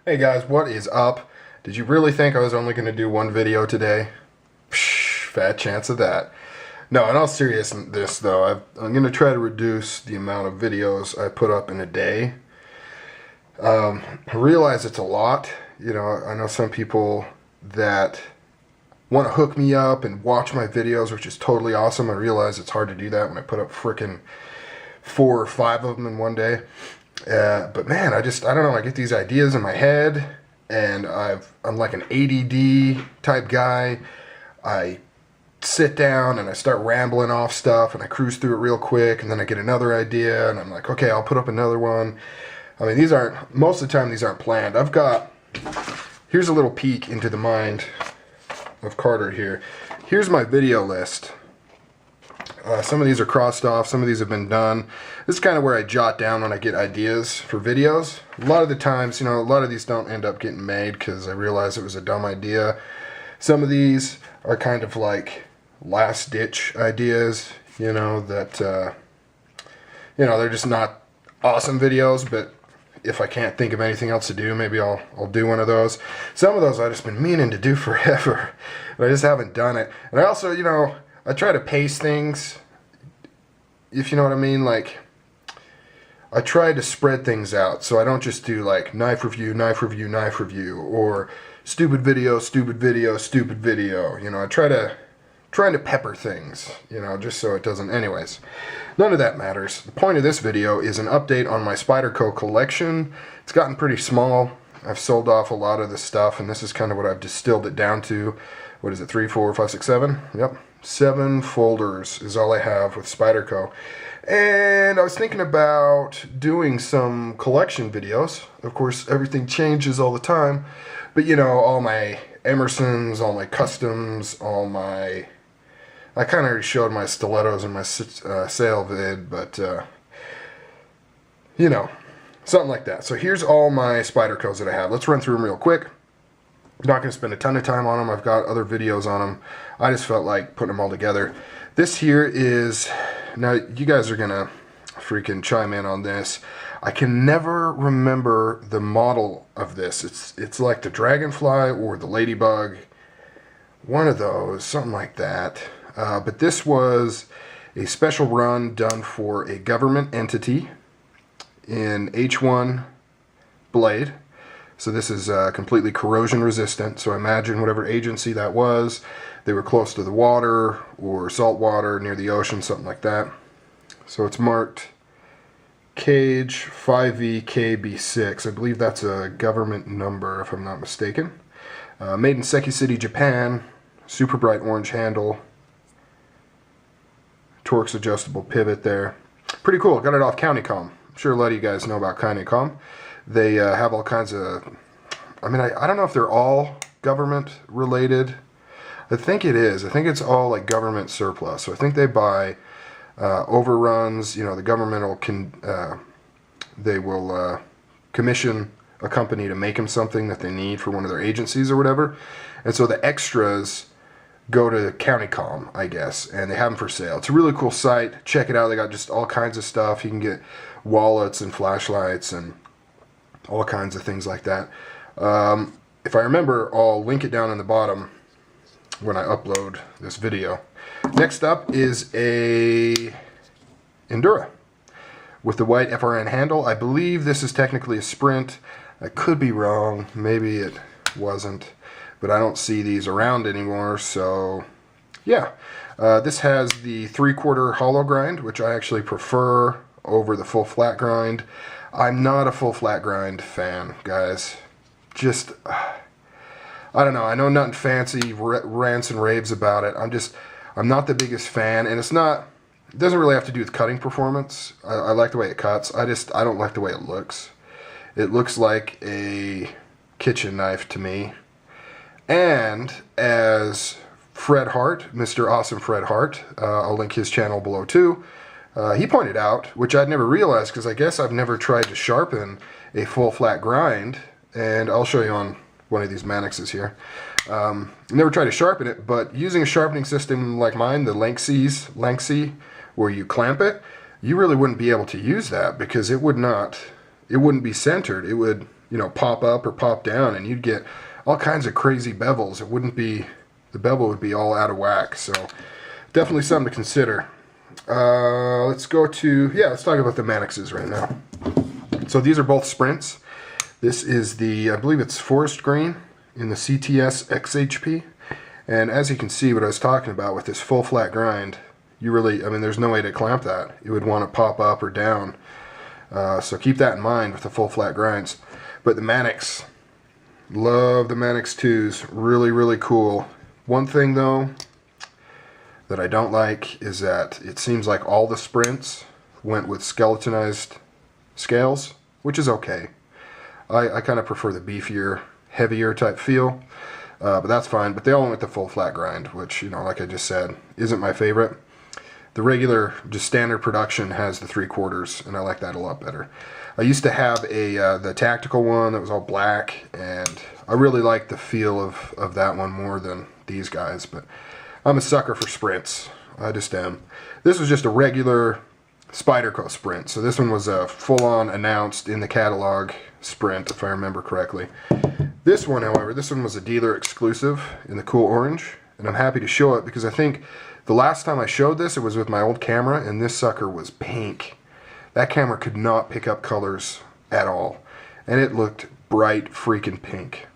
Hey guys, what is up? Did you really think I was only going to do one video today? Psh, fat chance of that. No, in all seriousness though, I'm going to try to reduce the amount of videos I put up in a day. I realize it's a lot. You know, I know some people that want to hook me up and watch my videos, which is totally awesome. I realize it's hard to do that when I put up frickin' 4 or 5 of them in one day. But man, I don't know, I get these ideas in my head, and I'm like an ADD type guy. I sit down and I start rambling off stuff, and I cruise through it real quick, and then I get another idea, and I'm like, okay, I'll put up another one. I mean, most of the time these aren't planned. Here's a little peek into the mind of Carter here. Here's my video list. Some of these are crossed off, some of these have been done. This is kind of where I jot down when I get ideas for videos. A lot of the times, you know, a lot of these don't end up getting made because I realized it was a dumb idea. Some of these are kind of like last-ditch ideas, you know, that, you know, they're just not awesome videos, but if I can't think of anything else to do, maybe I'll do one of those. Some of those I've just been meaning to do forever, but I just haven't done it. And I also, you know, I try to pace things, if you know what I mean. Like, I try to spread things out, so I don't just do like knife review, knife review, knife review, or stupid video, stupid video, stupid video. You know, I trying to pepper things, you know, just so it doesn't. Anyways, none of that matters. The point of this video is an update on my Spyderco collection. It's gotten pretty small. I've sold off a lot of the stuff, and this is kind of what I've distilled it down to. What is it, 3, 4, 5, 6, 7? Yep. 7 folders is all I have with Spyderco. And I was thinking about doing some collection videos. Of course, everything changes all the time. But, you know, all my Emersons, all my customs, I kind of already showed my stilettos in my sale vid, but, you know, something like that. So here's all my Spydercos that I have. Let's run through them real quick. Not going to spend a ton of time on them. I've got other videos on them. I just felt like putting them all together. This here is, now you guys are going to freaking chime in on this. I can never remember the model of this. It's like the Dragonfly or the Ladybug. One of those, something like that. But this was a special run done for a government entity in H1 blade. So this is completely corrosion resistant. So imagine whatever agency that was, they were close to the water or salt water near the ocean, something like that. So it's marked Cage 5VKB6. I believe that's a government number if I'm not mistaken. Made in Seki City, Japan. Super bright orange handle. Torx adjustable pivot there. Pretty cool. Got it off Countycom. I'm sure a lot of you guys know about Countycom. They have all kinds of, I mean, I don't know if they're all government related. I think it is. I think it's all like government surplus. So I think they buy overruns. You know, the government will commission a company to make them something that they need for one of their agencies or whatever. And so the extras go to Countycom, I guess, and they have them for sale. It's a really cool site. Check it out. They got just all kinds of stuff. You can get wallets and flashlights and all kinds of things like that. If I remember, I'll link it down in the bottom when I upload this video. Next up is a Endura with the white FRN handle. I believe this is technically a Sprint. I could be wrong. Maybe it wasn't, but I don't see these around anymore, so yeah. This has the 3/4 hollow grind, which I actually prefer over the full flat grind. I'm not a full flat grind fan, guys. Just, I don't know. I know nothing fancy, rants and raves about it. I'm not the biggest fan, and it doesn't really have to do with cutting performance. I like the way it cuts. I don't like the way it looks. It looks like a kitchen knife to me. And as Fred Hart, Mr. Awesome Fred Hart, I'll link his channel below too, he pointed out, which I'd never realized because I guess I've never tried to sharpen a full flat grind, and I'll show you on one of these Manixes here. Never tried to sharpen it, but using a sharpening system like mine, the Lanxi, where you clamp it, you really wouldn't be able to use that because it wouldn't be centered. It would you know, pop up or pop down, and you'd get all kinds of crazy bevels. It wouldn't be, the bevel would be all out of whack. So definitely something to consider. Let's go to, let's talk about the Manixes right now. So these are both Sprints. This is the, I believe it's forest green in the CTS XHP. And as you can see, what I was talking about with this full flat grind, you really, I mean, there's no way to clamp that. You would want to pop up or down. So keep that in mind with the full flat grinds. But the Manix, love the Manix 2s. Really, really cool. One thing though that I don't like is that it seems like all the Sprints went with skeletonized scales, which is okay. I kind of prefer the beefier, heavier type feel, but that's fine. But they all went with the full flat grind, which, you know, like I just said, isn't my favorite. The regular, just standard production has the 3/4, and I like that a lot better. I used to have the tactical one that was all black, and I really like the feel of that one more than these guys, but I'm a sucker for Sprints. I just am. This was just a regular Spyderco Sprint, so this one was a full-on announced in the catalog Sprint, if I remember correctly. This one, however, this one was a dealer exclusive in the cool orange, and I'm happy to show it because I think the last time I showed this, it was with my old camera, and this sucker was pink. That camera could not pick up colors at all, and it looked bright freaking pink.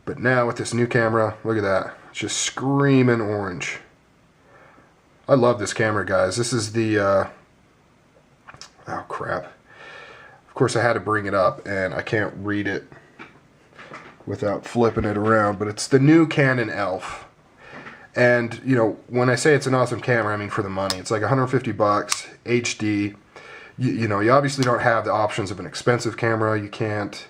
But now with this new camera, look at that. It's just screaming orange. I love this camera, guys. This is the, oh crap. Of course I had to bring it up, and I can't read it without flipping it around, but it's the new Canon ELPH. And, you know, when I say it's an awesome camera, I mean for the money. It's like 150 bucks, HD. You know, you obviously don't have the options of an expensive camera. You can't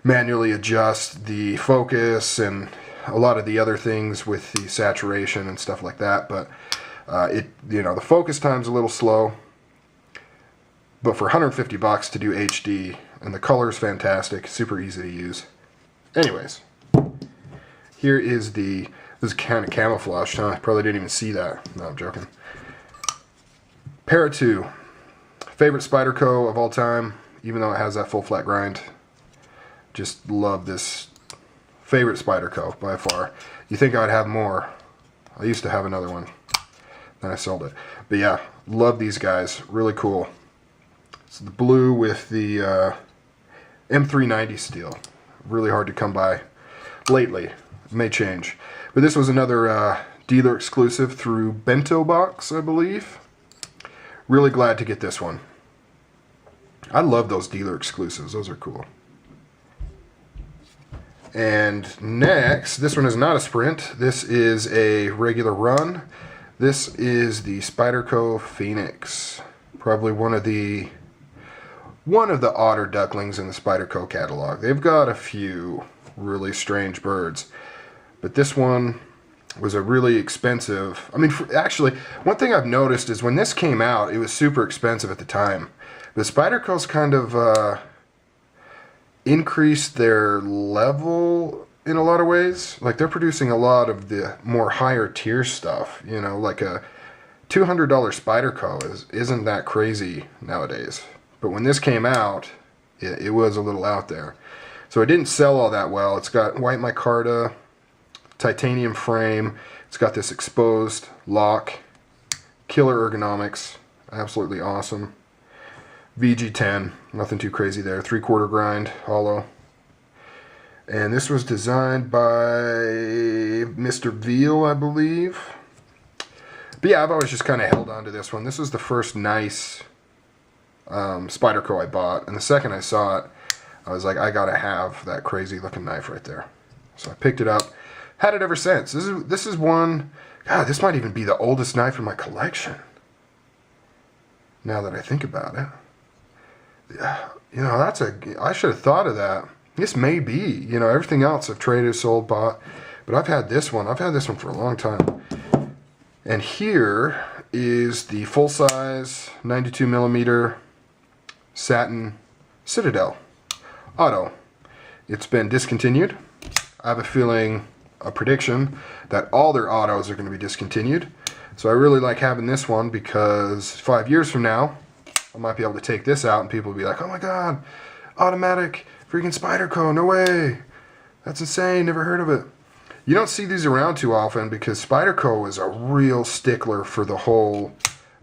manually adjust the focus and a lot of the other things with the saturation and stuff like that. But, you know, the focus time's a little slow. But for 150 bucks to do HD, and the color is fantastic, super easy to use. Anyways, here is the, this is kind of camouflaged, huh? I probably didn't even see that. No, I'm joking. Para 2. Favorite Spyderco of all time, even though it has that full flat grind. Just love this. Favorite Spyderco by far. You think I'd have more. I used to have another one. Then I sold it. But yeah, love these guys. Really cool. It's the blue with the M390 steel. Really hard to come by lately. It may change. But this was another dealer exclusive through Bento Box, I believe. Really glad to get this one. I love those dealer exclusives. Those are cool. And next, this one is not a Sprint. This is a regular run. This is the Spyderco Phoenix. Probably one of the otter ducklings in the Spyderco catalog. They've got a few really strange birds, but this one was a really expensive, I mean, actually, one thing I've noticed is when this came out, it was super expensive at the time. The Spyderco's kind of increased their level in a lot of ways. Like, they're producing a lot of the more higher tier stuff, you know, like a $200 Spyderco isn't that crazy nowadays. But when this came out, it was a little out there. So it didn't sell all that well. It's got white micarta, titanium frame. It's got this exposed lock, killer ergonomics, absolutely awesome. VG10, nothing too crazy there. 3/4 grind, hollow. And this was designed by Mr. Veal, I believe. But yeah, I've always just kind of held on to this one. This was the first nice Spyderco I bought, and the second I saw it, I was like, I gotta have that crazy looking knife right there. So I picked it up, had it ever since. This is one, God, this might even be the oldest knife in my collection, now that I think about it. Yeah, you know, I should have thought of that. This may be, you know, everything else I've traded, sold, bought, but I've had this one for a long time. And here is the full-size 92mm satin Citadel auto. It's been discontinued. I have a feeling, a prediction, that all their autos are going to be discontinued. So I really like having this one because 5 years from now, I might be able to take this out and people will be like, oh my god, automatic Freaking Spyderco, no way. That's insane, never heard of it. You don't see these around too often because Spyderco is a real stickler for the whole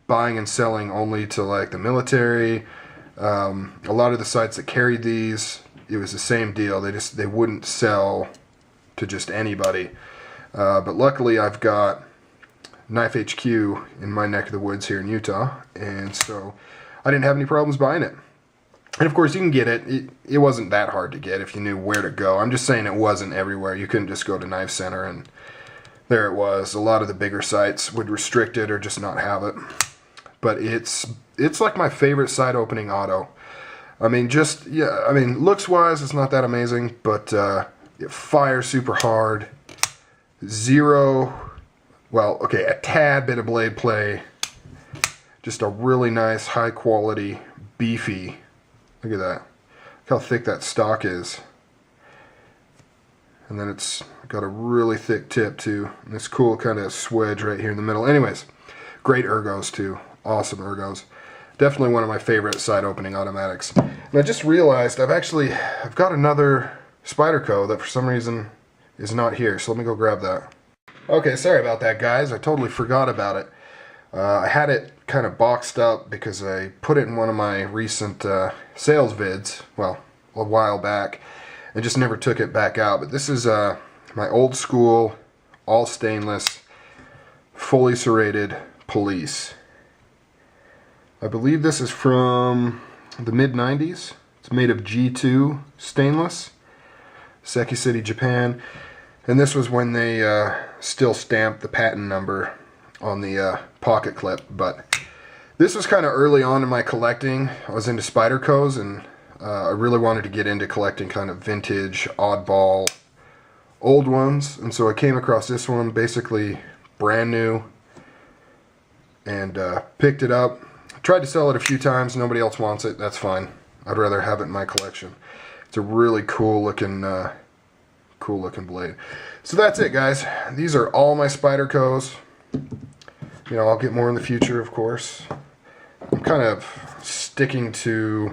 buying and selling only to like the military. A lot of the sites that carried these, it was the same deal. They wouldn't sell to just anybody. But luckily I've got Knife HQ in my neck of the woods here in Utah, and so I didn't have any problems buying it. And of course you can get it. It wasn't that hard to get if you knew where to go. I'm just saying it wasn't everywhere. You couldn't just go to Knife Center and there it was. A lot of the bigger sites would restrict it or just not have it. But it's like my favorite side opening auto. I mean, looks wise it's not that amazing, but it fires super hard. A tad bit of blade play. Just a really nice, high quality, beefy. Look at that. Look how thick that stock is. And then it's got a really thick tip too. And this cool kind of swedge right here in the middle. Anyways, great ergos too. Awesome ergos. Definitely one of my favorite side opening automatics. And I just realized I've got another Spyderco that for some reason is not here. So let me go grab that. Okay, sorry about that, guys. I totally forgot about it. I had it kind of boxed up because I put it in one of my recent sales vids, well, a while back, and just never took it back out. But this is my old school, all stainless, fully serrated Police. I believe this is from the mid-90s. It's made of G2 stainless, Seki City, Japan. And this was when they still stamped the patent number on the pocket clip. But this was kind of early on in my collecting. I was into Spydercos, and I really wanted to get into collecting kind of vintage, oddball, old ones. And so I came across this one, basically brand new, and picked it up. Tried to sell it a few times. Nobody else wants it. That's fine. I'd rather have it in my collection. It's a really cool looking blade. So that's it, guys. These are all my Spydercos. You know, I'll get more in the future, of course. I'm kind of sticking to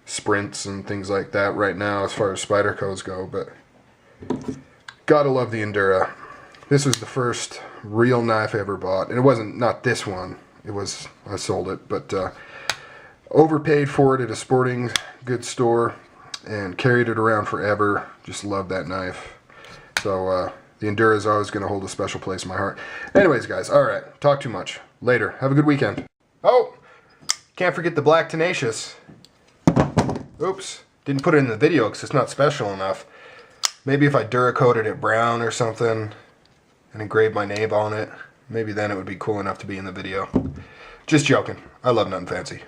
Sprints and things like that right now as far as Spydercos go, but gotta love the Endura. This was the first real knife I ever bought, and it wasn't, not this one. It was, I sold it, but overpaid for it at a sporting goods store and carried it around forever. Just love that knife. So the Endura is always going to hold a special place in my heart. Anyways, guys, alright, talk too much. Later. Have a good weekend. Oh, can't forget the Black Tenacious. Oops, didn't put it in the video because it's not special enough. Maybe if I Duracoated it brown or something and engraved my name on it, maybe then it would be cool enough to be in the video. Just joking. I love nothing fancy.